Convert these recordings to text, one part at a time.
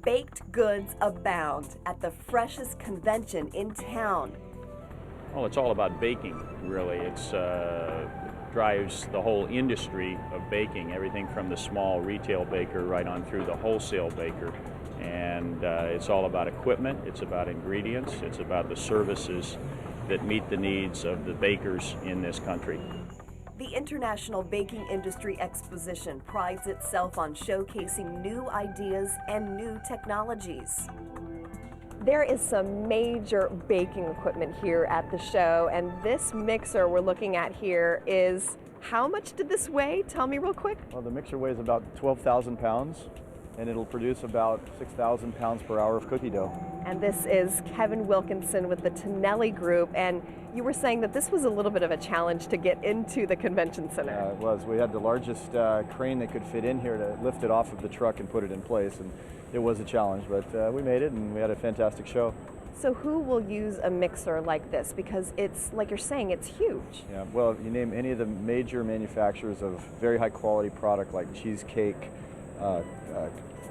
Baked goods abound at the freshest convention in town. Well, it's all about baking, really. It's drives the whole industry of baking, everything from the small retail baker right on through the wholesale baker. And it's all about equipment, it's about ingredients, it's about the services that meet the needs of the bakers in this country. The International Baking Industry Exposition prides itself on showcasing new ideas and new technologies. There is some major baking equipment here at the show, and this mixer we're looking at here is, how much did this weigh? Tell me real quick. Well, the mixer weighs about 12,000 pounds, and it'll produce about 6,000 pounds per hour of cookie dough. And this is Kevin Wilkinson with the Tonelli Group, and you were saying that this was a little bit of a challenge to get into the convention center. Yeah, it was. We had the largest crane that could fit in here to lift it off of the truck and put it in place, and it was a challenge, but we made it, and we had a fantastic show. So who will use a mixer like this? Because it's, like you're saying, it's huge. Yeah, well, if you name any of the major manufacturers of very high quality product like cheesecake,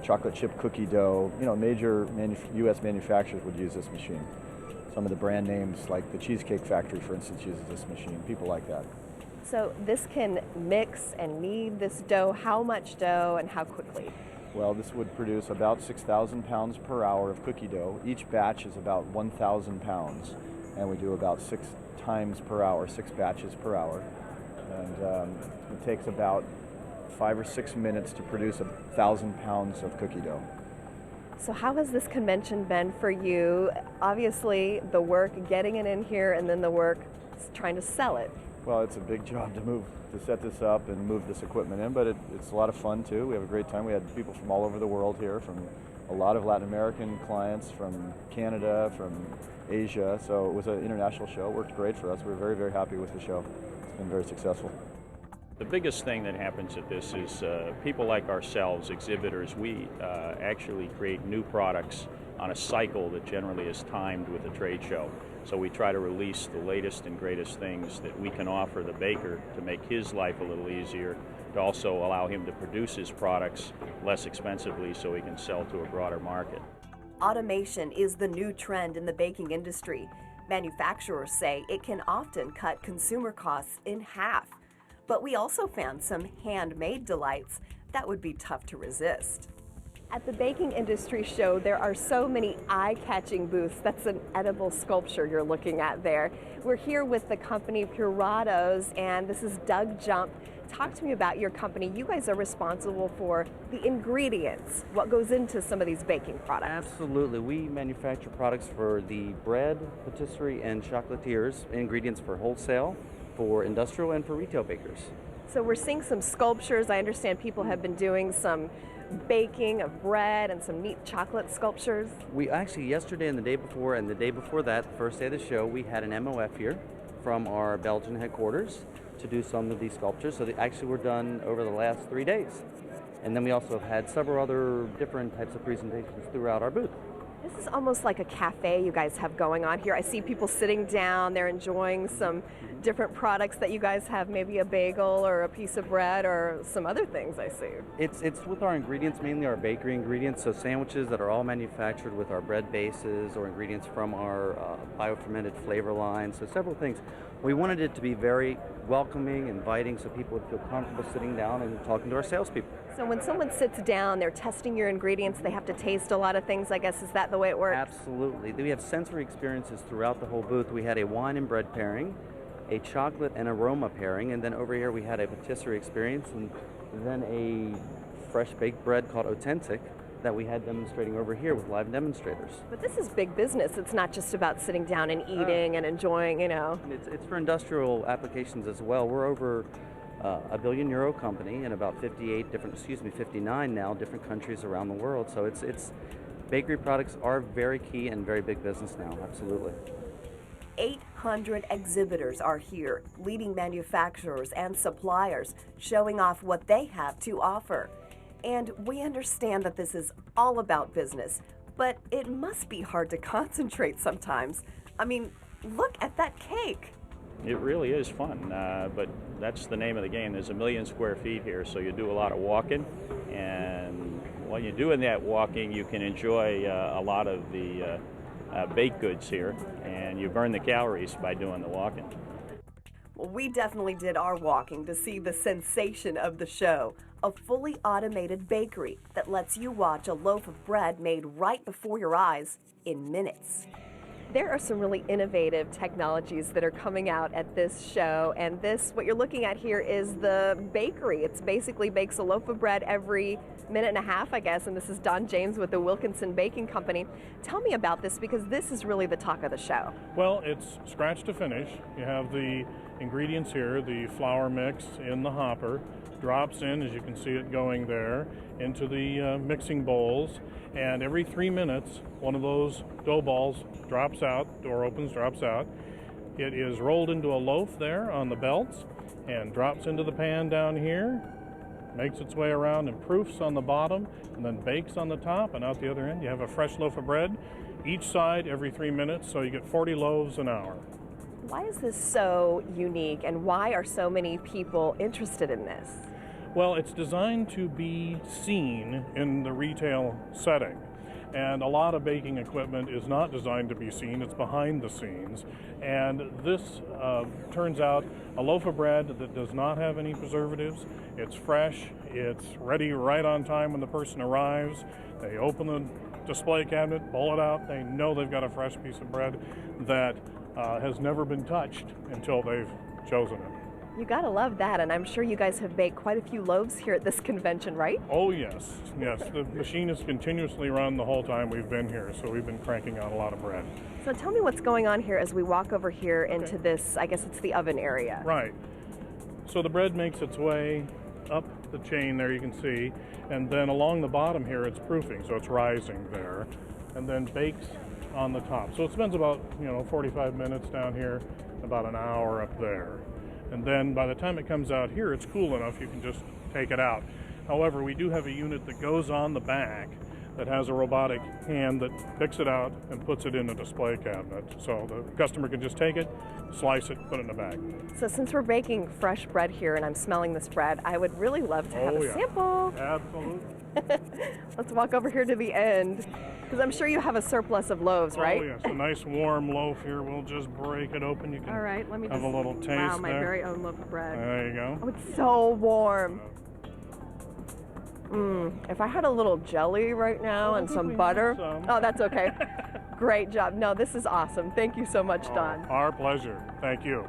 chocolate chip cookie dough, major U.S. manufacturers would use this machine. Some of the brand names, like the Cheesecake Factory, for instance, uses this machine, people like that. So this can mix and knead this dough. How much dough and how quickly? Well, this would produce about 6,000 pounds per hour of cookie dough. Each batch is about 1,000 pounds, and we do about 6 times per hour, 6 batches per hour. And it takes about 5 or 6 minutes to produce 1,000 pounds of cookie dough. So how has this convention been for you? Obviously, the work getting it in here, and then the work trying to sell it. Well, it's a big job to set this up and move this equipment in, but it's a lot of fun too. We have a great time. We had people from all over the world here, from a lot of Latin American clients, from Canada, from Asia. So it was an international show. It worked great for us. We're very, very happy with the show. It's been very successful. The biggest thing that happens at this is people like ourselves, exhibitors, we actually create new products on a cycle that generally is timed with a trade show. So we try to release the latest and greatest things that we can offer the baker to make his life a little easier, to also allow him to produce his products less expensively so he can sell to a broader market. Automation is the new trend in the baking industry. Manufacturers say it can often cut consumer costs in half. But we also found some handmade delights that would be tough to resist. At the Baking Industry Show, there are so many eye-catching booths. That's an edible sculpture you're looking at there. We're here with the company Puratos, and this is Doug Jump. Talk to me about your company. You guys are responsible for the ingredients, what goes into some of these baking products. Absolutely. We manufacture products for the bread, patisserie, and chocolatiers, ingredients for wholesale, for industrial, and for retail bakers. So we're seeing some sculptures. I understand people have been doing some baking of bread and some neat chocolate sculptures. We actually, yesterday and the day before that, the first day of the show, we had an MOF here from our Belgian headquarters to do some of these sculptures. So they actually were done over the last 3 days. And then we also have had several other different types of presentations throughout our booth. This is almost like a cafe you guys have going on here. I see people sitting down, they're enjoying some different products that you guys have, maybe a bagel or a piece of bread or some other things I see. It's with our ingredients, mainly our bakery ingredients, so sandwiches that are all manufactured with our bread bases or ingredients from our biofermented flavor line, so several things. We wanted it to be very welcoming, inviting, so people would feel comfortable sitting down and talking to our salespeople. So when someone sits down, they're testing your ingredients, they have to taste a lot of things, I guess. Is that the way it works? Absolutely. We have sensory experiences throughout the whole booth. We had a wine and bread pairing, a chocolate and aroma pairing, and then over here we had a patisserie experience, and then a fresh baked bread called Authentic that we had demonstrating over here with live demonstrators. But this is big business. It's not just about sitting down and eating and enjoying, It's for industrial applications as well. We're over $1 billion company in about 59 now different countries around the world. So it's bakery products are very key and very big business now, absolutely. 800 exhibitors are here, leading manufacturers and suppliers, showing off what they have to offer. And we understand that this is all about business, but it must be hard to concentrate sometimes. I mean, look at that cake. It really is fun, but that's the name of the game. There's 1 million square feet here, so you do a lot of walking, and While you're doing that walking, you can enjoy a lot of the baked goods here, and you burn the calories by doing the walking. Well, we definitely did our walking to see the sensation of the show, a fully automated bakery that lets you watch a loaf of bread made right before your eyes in minutes. There are some really innovative technologies that are coming out at this show, and what you're looking at here is the bakery. It's basically bakes a loaf of bread every minute and a half, I guess, and this is Don James with the Wilkinson Baking Company. Tell me about this, because this is really the talk of the show. Well, it's scratch to finish. You have the ingredients here, the flour mix in the hopper, drops in, as you can see it going there, into the mixing bowls, and every 3 minutes one of those dough balls drops out, door opens, drops out. It is rolled into a loaf there on the belts and drops into the pan down here, makes its way around and proofs on the bottom, and then bakes on the top, and out the other end you have a fresh loaf of bread, each side every 3 minutes, so you get 40 loaves an hour. Why is this so unique, and why are so many people interested in this? Well, it's designed to be seen in the retail setting. And a lot of baking equipment is not designed to be seen, it's behind the scenes. And this turns out a loaf of bread that does not have any preservatives. It's fresh, it's ready right on time when the person arrives. They open the display cabinet, pull it out, they know they've got a fresh piece of bread that has never been touched until they've chosen it. You gotta love that, and I'm sure you guys have baked quite a few loaves here at this convention, right? Oh yes, yes. The machine is continuously run the whole time we've been here, so we've been cranking out a lot of bread. So tell me what's going on here as we walk over here into this, I guess it's the oven area. Right. So the bread makes its way up the chain there, you can see, and then along the bottom here it's proofing, so it's rising there, and then bakes on the top. So it spends about 45 minutes down here, about an hour up there. And then by the time it comes out here, it's cool enough you can just take it out. However, we do have a unit that goes on the back that has a robotic hand that picks it out and puts it in a display cabinet. So the customer can just take it, slice it, put it in a bag. So since we're baking fresh bread here and I'm smelling this bread, I would really love to have a sample. Absolutely. Let's walk over here to the end, because I'm sure you have a surplus of loaves, right? Oh yes, a nice warm loaf here. We'll just break it open. You can All right, let me have a little taste wow, my there. very own loaf of bread. There you go. Oh, it's so warm. If I had a little jelly right now and some butter. Oh, that's okay. Great job. No, this is awesome. Thank you so much, Don. Our pleasure. Thank you.